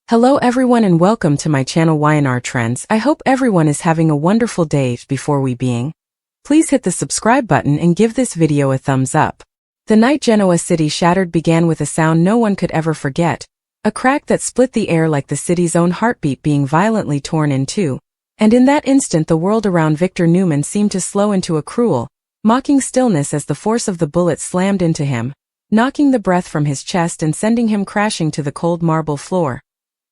Hello everyone and welcome to my channel YNR Trends. I hope everyone is having a wonderful day. Before we begin, please hit the subscribe button and give this video a thumbs up. The night Genoa city shattered began with a sound no one could ever forget, a crack that split the air like the city's own heartbeat being violently torn in two. And in that instant the world around Victor Newman seemed to slow into a cruel, mocking stillness as the force of the bullet slammed into him, knocking the breath from his chest and sending him crashing to the cold marble floor.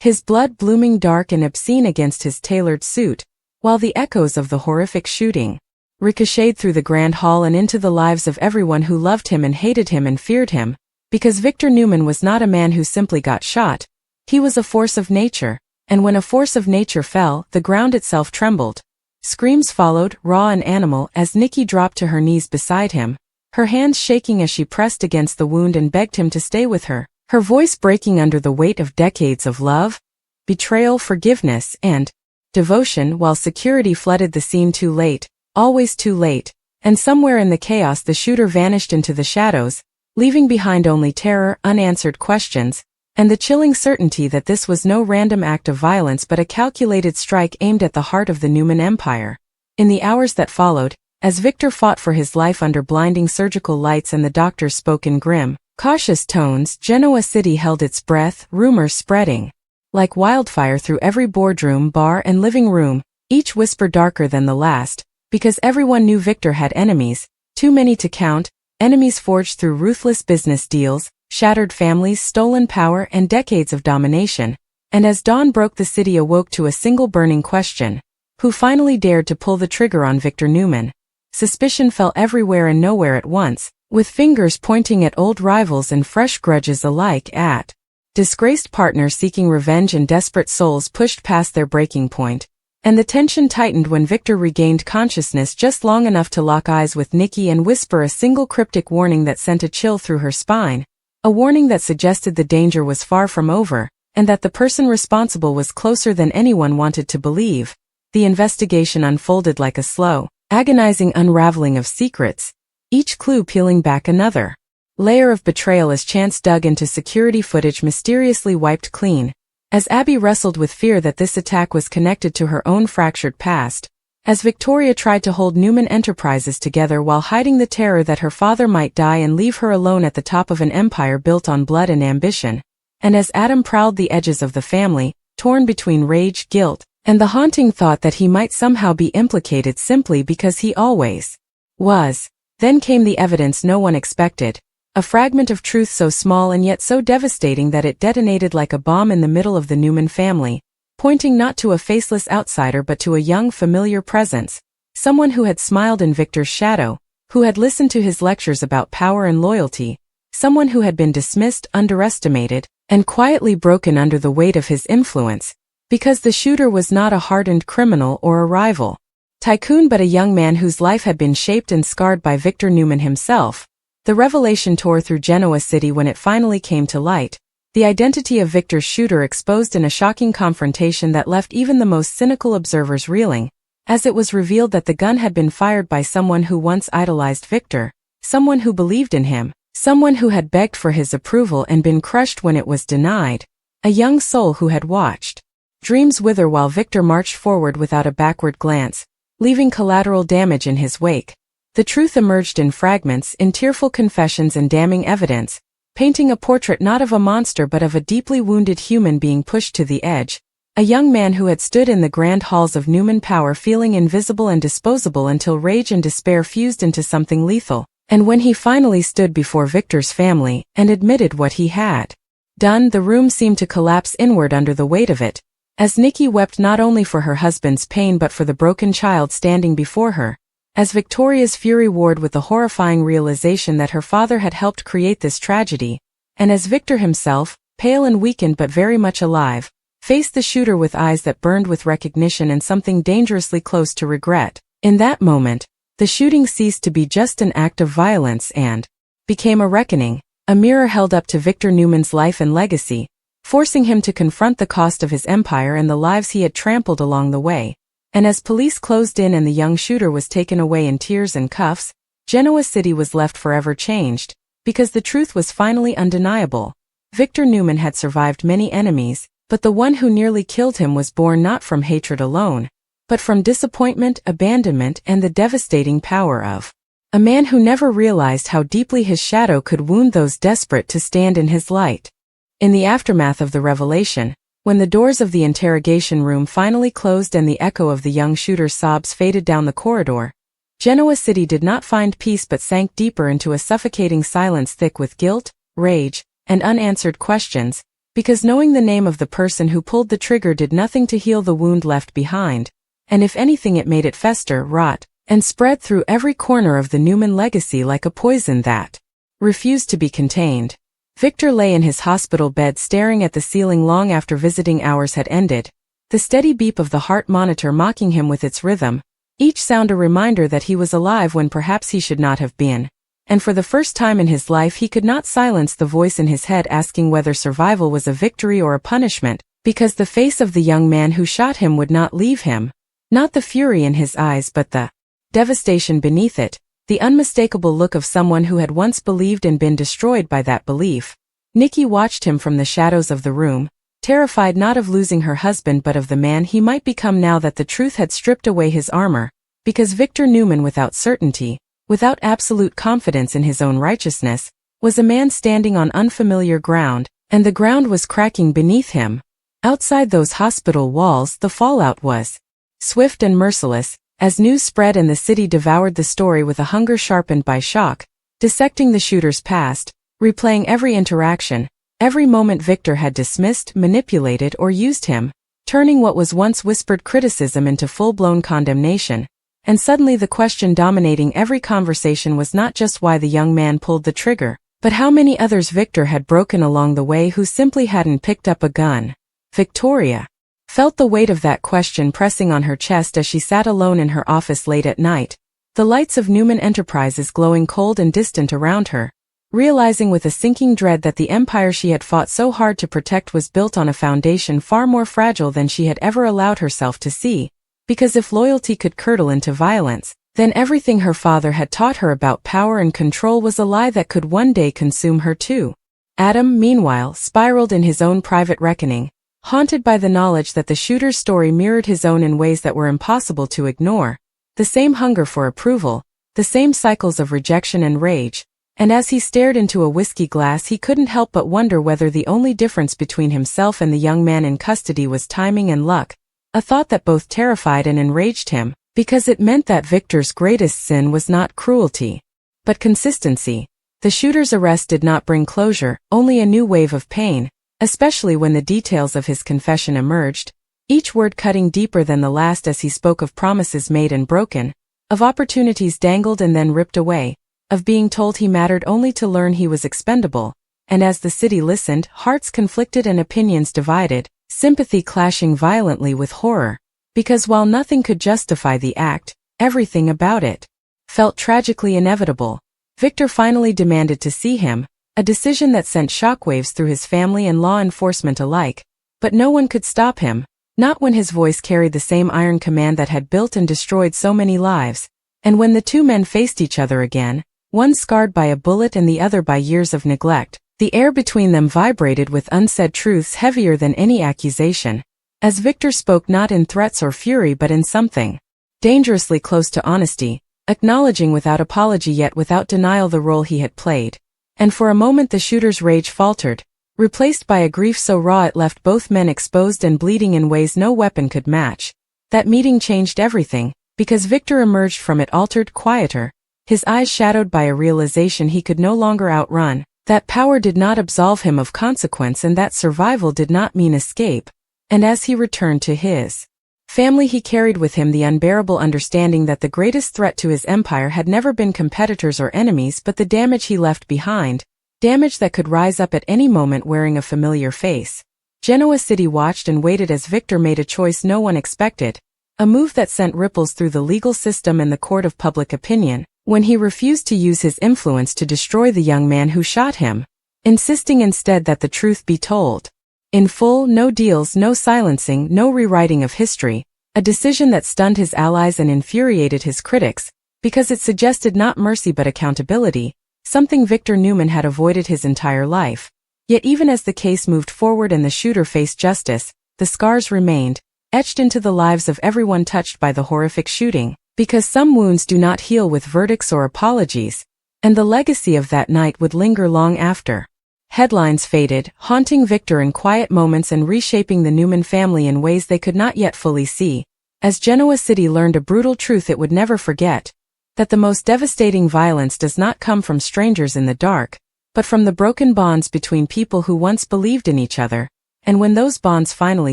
His blood blooming dark and obscene against his tailored suit, while the echoes of the horrific shooting ricocheted through the grand hall and into the lives of everyone who loved him and hated him and feared him, because Victor Newman was not a man who simply got shot. He was a force of nature, and when a force of nature fell, the ground itself trembled. Screams followed, raw and animal, as Nikki dropped to her knees beside him, her hands shaking as she pressed against the wound and begged him to stay with her. Her voice breaking under the weight of decades of love, betrayal, forgiveness, and devotion, while security flooded the scene too late, always too late, and somewhere in the chaos the shooter vanished into the shadows, leaving behind only terror, unanswered questions, and the chilling certainty that this was no random act of violence but a calculated strike aimed at the heart of the Newman Empire. In the hours that followed, as Victor fought for his life under blinding surgical lights and the doctors spoke in grim, cautious tones, Genoa city held its breath, rumors spreading like wildfire through every boardroom, bar, and living room, each whisper darker than the last, because everyone knew Victor had enemies, too many to count, enemies forged through ruthless business deals, shattered families, stolen power, and decades of domination. And as dawn broke, the city awoke to a single burning question: who finally dared to pull the trigger on Victor Newman? Suspicion fell everywhere and nowhere at once, with fingers pointing at old rivals and fresh grudges alike, at disgraced partners seeking revenge and desperate souls pushed past their breaking point. And the tension tightened when Victor regained consciousness just long enough to lock eyes with Nikki and whisper a single cryptic warning that sent a chill through her spine, a warning that suggested the danger was far from over, and that the person responsible was closer than anyone wanted to believe. The investigation unfolded like a slow, agonizing unraveling of secrets, each clue peeling back another layer of betrayal as chance dug into security footage mysteriously wiped clean, as Abby wrestled with fear that this attack was connected to her own fractured past, as Victoria tried to hold Newman Enterprises together while hiding the terror that her father might die and leave her alone at the top of an empire built on blood and ambition, and as Adam prowled the edges of the family, torn between rage, guilt, and the haunting thought that he might somehow be implicated simply because he always was. Then came the evidence no one expected, a fragment of truth so small and yet so devastating that it detonated like a bomb in the middle of the Newman family, pointing not to a faceless outsider but to a young familiar presence, someone who had smiled in Victor's shadow, who had listened to his lectures about power and loyalty, someone who had been dismissed, underestimated, and quietly broken under the weight of his influence, because the shooter was not a hardened criminal or a rival tycoon but a young man whose life had been shaped and scarred by Victor Newman himself. The revelation tore through Genoa city when it finally came to light, the identity of Victor's shooter exposed in a shocking confrontation that left even the most cynical observers reeling, as it was revealed that the gun had been fired by someone who once idolized Victor, someone who believed in him, someone who had begged for his approval and been crushed when it was denied, a young soul who had watched dreams wither while Victor marched forward without a backward glance, leaving collateral damage in his wake. The truth emerged in fragments, in tearful confessions and damning evidence, painting a portrait not of a monster but of a deeply wounded human being pushed to the edge, a young man who had stood in the grand halls of Newman power feeling invisible and disposable until rage and despair fused into something lethal, and when he finally stood before Victor's family and admitted what he had done, the room seemed to collapse inward under the weight of it, as Nikki wept not only for her husband's pain but for the broken child standing before her, as Victoria's fury warred with the horrifying realization that her father had helped create this tragedy, and as Victor himself, pale and weakened but very much alive, faced the shooter with eyes that burned with recognition and something dangerously close to regret. In that moment, the shooting ceased to be just an act of violence and became a reckoning, a mirror held up to Victor Newman's life and legacy, forcing him to confront the cost of his empire and the lives he had trampled along the way. And as police closed in and the young shooter was taken away in tears and cuffs, Genoa city was left forever changed, because the truth was finally undeniable. Victor Newman had survived many enemies, But the one who nearly killed him was born not from hatred alone, but from disappointment, abandonment, and the devastating power of a man who never realized how deeply his shadow could wound those desperate to stand in his light. In the aftermath of the revelation, when the doors of the interrogation room finally closed and the echo of the young shooter's sobs faded down the corridor, Genoa City did not find peace but sank deeper into a suffocating silence thick with guilt, rage, and unanswered questions, because knowing the name of the person who pulled the trigger did nothing to heal the wound left behind, and if anything it made it fester, rot, and spread through every corner of the Newman legacy like a poison that refused to be contained. Victor lay in his hospital bed staring at the ceiling long after visiting hours had ended, the steady beep of the heart monitor mocking him with its rhythm, each sound a reminder that he was alive when perhaps he should not have been. And for the first time in his life he could not silence the voice in his head asking whether survival was a victory or a punishment, because the face of the young man who shot him would not leave him. Not the fury in his eyes but the devastation beneath it, the unmistakable look of someone who had once believed and been destroyed by that belief. Nikki watched him from the shadows of the room, terrified not of losing her husband but of the man he might become now that the truth had stripped away his armor, because Victor Newman without certainty, without absolute confidence in his own righteousness, was a man standing on unfamiliar ground, and the ground was cracking beneath him. Outside those hospital walls the fallout was swift and merciless, as news spread and the city devoured the story with a hunger sharpened by shock, dissecting the shooter's past, replaying every interaction, every moment Victor had dismissed, manipulated, or used him, turning what was once whispered criticism into full-blown condemnation. And suddenly the question dominating every conversation was not just why the young man pulled the trigger, but how many others Victor had broken along the way who simply hadn't picked up a gun. Victoria felt the weight of that question pressing on her chest as she sat alone in her office late at night, the lights of Newman Enterprises glowing cold and distant around her, realizing with a sinking dread that the empire she had fought so hard to protect was built on a foundation far more fragile than she had ever allowed herself to see, because if loyalty could curdle into violence, then everything her father had taught her about power and control was a lie that could one day consume her too. Adam, meanwhile, spiraled in his own private reckoning, haunted by the knowledge that the shooter's story mirrored his own in ways that were impossible to ignore, the same hunger for approval, the same cycles of rejection and rage, and as he stared into a whiskey glass he couldn't help but wonder whether the only difference between himself and the young man in custody was timing and luck, a thought that both terrified and enraged him, because it meant that Victor's greatest sin was not cruelty, but consistency. The shooter's arrest did not bring closure, only a new wave of pain, especially when the details of his confession emerged, each word cutting deeper than the last as he spoke of promises made and broken, of opportunities dangled and then ripped away, of being told he mattered only to learn he was expendable, and as the city listened, hearts conflicted and opinions divided, sympathy clashing violently with horror, because while nothing could justify the act, everything about it felt tragically inevitable. Victor finally demanded to see him, a decision that sent shockwaves through his family and law enforcement alike, but no one could stop him, not when his voice carried the same iron command that had built and destroyed so many lives, and when the two men faced each other again, one scarred by a bullet and the other by years of neglect, the air between them vibrated with unsaid truths heavier than any accusation, as Victor spoke not in threats or fury but in something dangerously close to honesty, acknowledging without apology yet without denial the role he had played. And for a moment the shooter's rage faltered, replaced by a grief so raw it left both men exposed and bleeding in ways no weapon could match. That meeting changed everything, because Victor emerged from it altered, quieter, his eyes shadowed by a realization he could no longer outrun, that power did not absolve him of consequence and that survival did not mean escape. And as he returned to his family he carried with him the unbearable understanding that the greatest threat to his empire had never been competitors or enemies but the damage he left behind, damage that could rise up at any moment wearing a familiar face. Genoa City watched and waited as Victor made a choice no one expected, a move that sent ripples through the legal system and the court of public opinion, when he refused to use his influence to destroy the young man who shot him, insisting instead that the truth be told. In full, no deals, no silencing, no rewriting of history, a decision that stunned his allies and infuriated his critics, because it suggested not mercy but accountability, something Victor Newman had avoided his entire life. Yet even as the case moved forward and the shooter faced justice, the scars remained, etched into the lives of everyone touched by the horrific shooting, because some wounds do not heal with verdicts or apologies, and the legacy of that night would linger long after. Headlines faded, haunting Victor in quiet moments and reshaping the Newman family in ways they could not yet fully see, as Genoa City learned a brutal truth it would never forget, that the most devastating violence does not come from strangers in the dark, but from the broken bonds between people who once believed in each other, and when those bonds finally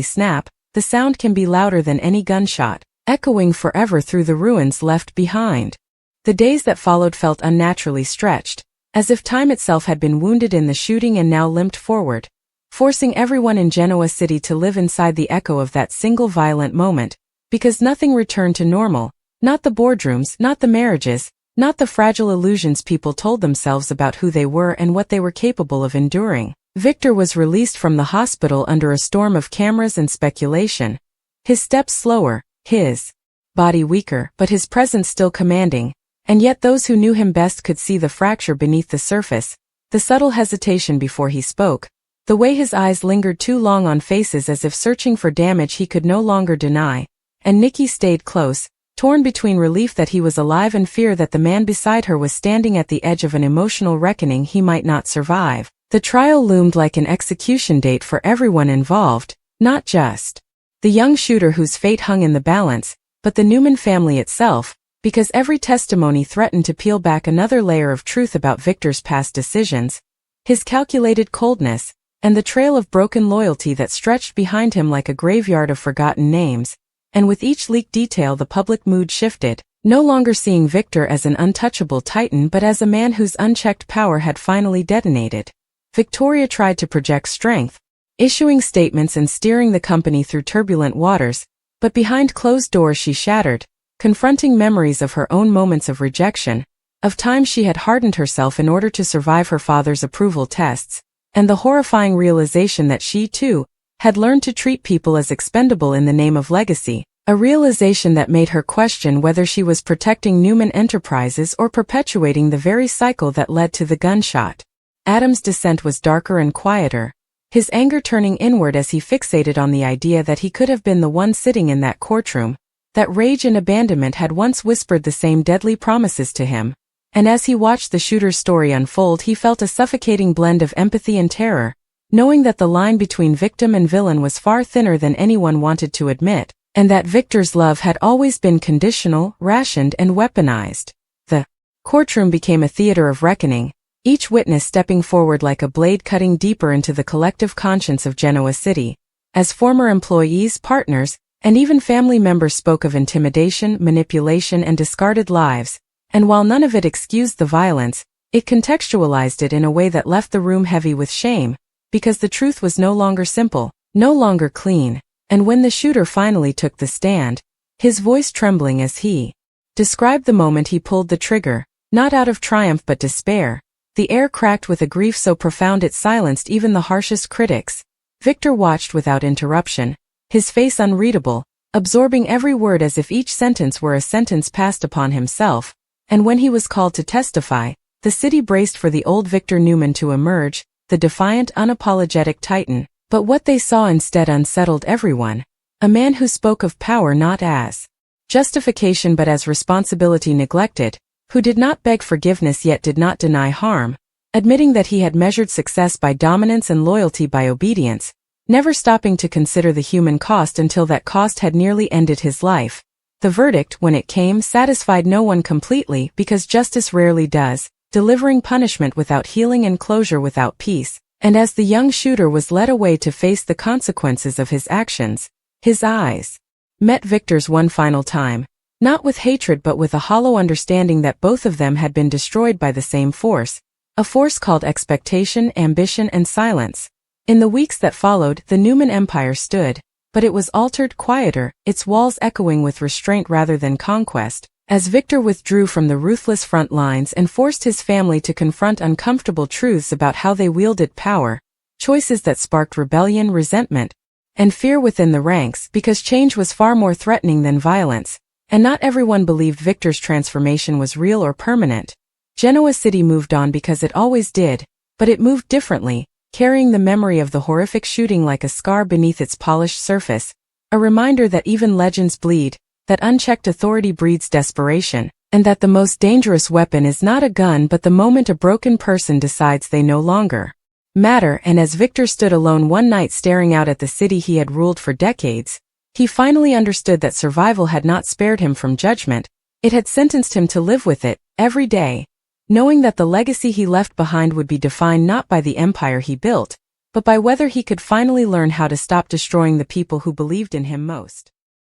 snap, the sound can be louder than any gunshot, echoing forever through the ruins left behind. The days that followed felt unnaturally stretched, as if time itself had been wounded in the shooting and now limped forward, forcing everyone in Genoa City to live inside the echo of that single violent moment, because nothing returned to normal, not the boardrooms, not the marriages, not the fragile illusions people told themselves about who they were and what they were capable of enduring. Victor was released from the hospital under a storm of cameras and speculation, his steps slower, his body weaker, but his presence still commanding, and yet those who knew him best could see the fracture beneath the surface, the subtle hesitation before he spoke, the way his eyes lingered too long on faces as if searching for damage he could no longer deny, and Nikki stayed close, torn between relief that he was alive and fear that the man beside her was standing at the edge of an emotional reckoning he might not survive. The trial loomed like an execution date for everyone involved, not just the young shooter whose fate hung in the balance, but the Newman family itself, because every testimony threatened to peel back another layer of truth about Victor's past decisions, his calculated coldness, and the trail of broken loyalty that stretched behind him like a graveyard of forgotten names, and with each leaked detail the public mood shifted, no longer seeing Victor as an untouchable titan but as a man whose unchecked power had finally detonated. Victoria tried to project strength, issuing statements and steering the company through turbulent waters, but behind closed doors she shattered, confronting memories of her own moments of rejection, of times she had hardened herself in order to survive her father's approval tests, and the horrifying realization that she, too, had learned to treat people as expendable in the name of legacy, a realization that made her question whether she was protecting Newman Enterprises or perpetuating the very cycle that led to the gunshot. Adam's dissent was darker and quieter, his anger turning inward as he fixated on the idea that he could have been the one sitting in that courtroom, that rage and abandonment had once whispered the same deadly promises to him, and as he watched the shooter's story unfold he felt a suffocating blend of empathy and terror, knowing that the line between victim and villain was far thinner than anyone wanted to admit, and that Victor's love had always been conditional, rationed and weaponized. The courtroom became a theater of reckoning, each witness stepping forward like a blade cutting deeper into the collective conscience of Genoa City, as former employees, partners, and even family members spoke of intimidation, manipulation and discarded lives, and while none of it excused the violence, it contextualized it in a way that left the room heavy with shame, because the truth was no longer simple, no longer clean, and when the shooter finally took the stand, his voice trembling as he described the moment he pulled the trigger, not out of triumph but despair, the air cracked with a grief so profound it silenced even the harshest critics. Victor watched without interruption, his face unreadable, absorbing every word as if each sentence were a sentence passed upon himself, and when he was called to testify, the city braced for the old Victor Newman to emerge, the defiant, unapologetic titan, but what they saw instead unsettled everyone, a man who spoke of power not as justification but as responsibility neglected, who did not beg forgiveness yet did not deny harm, admitting that he had measured success by dominance and loyalty by obedience, never stopping to consider the human cost until that cost had nearly ended his life. The verdict, when it came, satisfied no one completely because justice rarely does, delivering punishment without healing and closure without peace, and as the young shooter was led away to face the consequences of his actions, his eyes met Victor's one final time, not with hatred but with a hollow understanding that both of them had been destroyed by the same force, a force called expectation, ambition and silence. In the weeks that followed, the Newman Empire stood, but it was altered, quieter, its walls echoing with restraint rather than conquest, as Victor withdrew from the ruthless front lines and forced his family to confront uncomfortable truths about how they wielded power, choices that sparked rebellion, resentment, and fear within the ranks because change was far more threatening than violence, and not everyone believed Victor's transformation was real or permanent. Genoa City moved on because it always did, but it moved differently, carrying the memory of the horrific shooting like a scar beneath its polished surface, a reminder that even legends bleed, that unchecked authority breeds desperation, and that the most dangerous weapon is not a gun but the moment a broken person decides they no longer matter. And as Victor stood alone one night staring out at the city he had ruled for decades, he finally understood that survival had not spared him from judgment, it had sentenced him to live with it, every day, knowing that the legacy he left behind would be defined not by the empire he built, but by whether he could finally learn how to stop destroying the people who believed in him most.